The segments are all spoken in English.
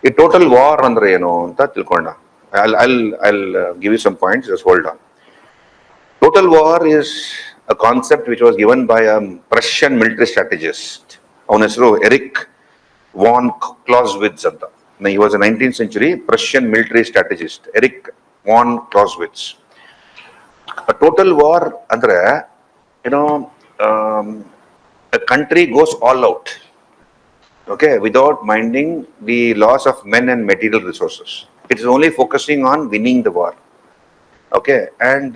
ಈ total war ಅಂದ್ರೆ ಏನು ಅಂತ ತಿಳ್ಕೊಂಡ. I'll give you some points. Just hold on. Total war is a concept which was given by a Prussian military strategist. ಅವನ ಹೆಸರು Eric von ಕ್ಲಾಸ್ವಿಟ್ಸ್ ಅಂತ. He was a 19th century Prussian military strategist, Eric von Clausewitz. A total war andre, a country goes all out, okay, without minding the loss of men and material resources. It is only focusing on winning the war, okay, and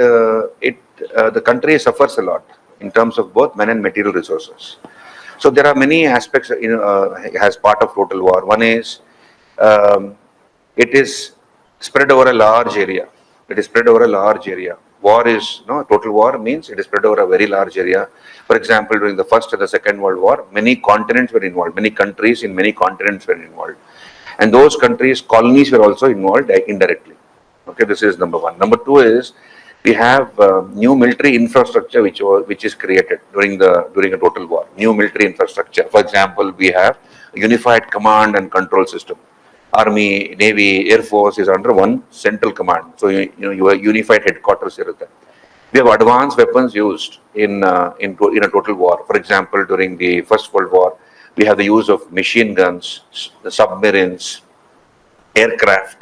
the country suffers a lot in terms of both men and material resources. So there are many aspects as part of total war. One is it is spread over a large area. It is spread over a large area. War is, total war means it is spread over a very large area. For example, during the First and the Second World War, many continents were involved. Many countries in many continents were involved. And those countries, colonies were also involved indirectly. Okay, this is number one. Number two is we have new military infrastructure which is created during a total war. New military infrastructure. For example, we have a unified command and control system. Army, Navy, Air Force is under one central command. So your unified headquarters is there. We have advanced weapons used in a total war. For example, during the First World War, we have the use of machine guns, the submarines, aircraft.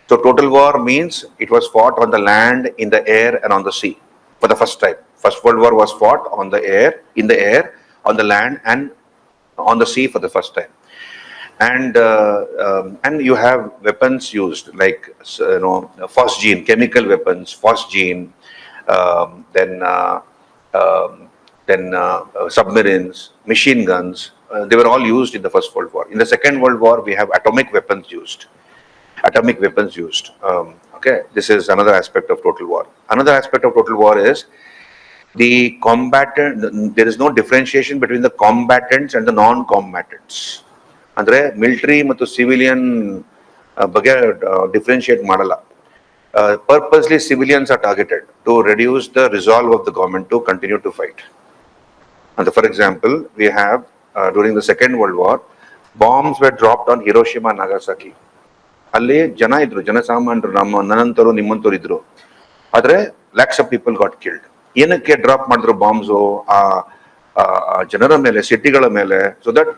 So total war means it was fought on the land, in the air, and on the sea for the first time. First World War was fought on the air, in the air, on the land, and on the sea for the first time. And you have weapons used like phosgene, chemical weapons, phosgene, then submarines, machine guns. They were all used in the First World War. In the Second World War, we have atomic weapons used. Okay, this is another aspect of total war. Another aspect of total war is the combatant. There is no differentiation between the combatants and the non-combatants. ಅಂದ್ರೆ military ಮತ್ತು civilian ಬಗ್ಗೆ differentiate ಮಾಡಲ್ಲ. Purposely civilians are targeted to reduce the resolve of the government to continue to fight. And for example, we have during the Second World War, bombs were dropped on Hiroshima and Nagasaki. ಅಲ್ಲಿ ಜನ ಇದ್ರು, ಜನಸಾಮಾನ್ಯರು, ನನ್ನಂತರು ನಿಮ್ಮಂತರು ಇದ್ರು. ಆದ್ರೆ lakhs of people got killed. ಏನಕ್ಕೆ drop ಮಾಡಿದ್ರು ಬಾಂಬ್ಸು ಆ ಜನರ ಮೇಲೆ, ಸಿಟಿಗಳ ಮೇಲೆ? So that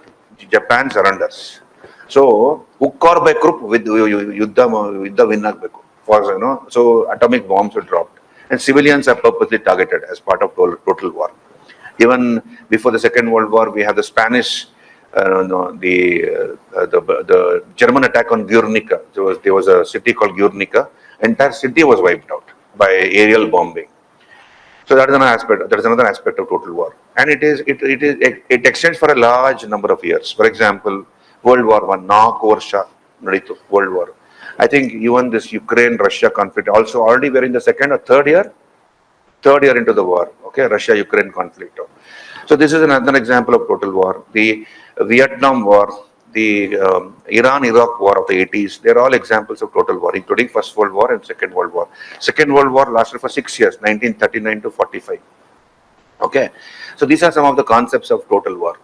Japan surrenders. So hook or by crook with yuddha win agbeku. So atomic bombs were dropped, and civilians are purposely targeted as part of total war. Even before the Second World War, we have the Spanish, the German attack on Guernica. There was a city called Guernica. Entire city was wiped out by aerial bombing. So that is another aspect of total war, and it extends for a large number of years. For example, World War I, World War. I think even this Ukraine-Russia conflict also already we're in the second or third year into the war. Okay, Russia-Ukraine conflict. So this is another example of total war. The Vietnam War, the Iran-Iraq War of the 80s, they're all examples of total war, including First World War and Second World War. Second World War lasted for 6 years, 1939 to 45. Okay, so these are some of the concepts of total war.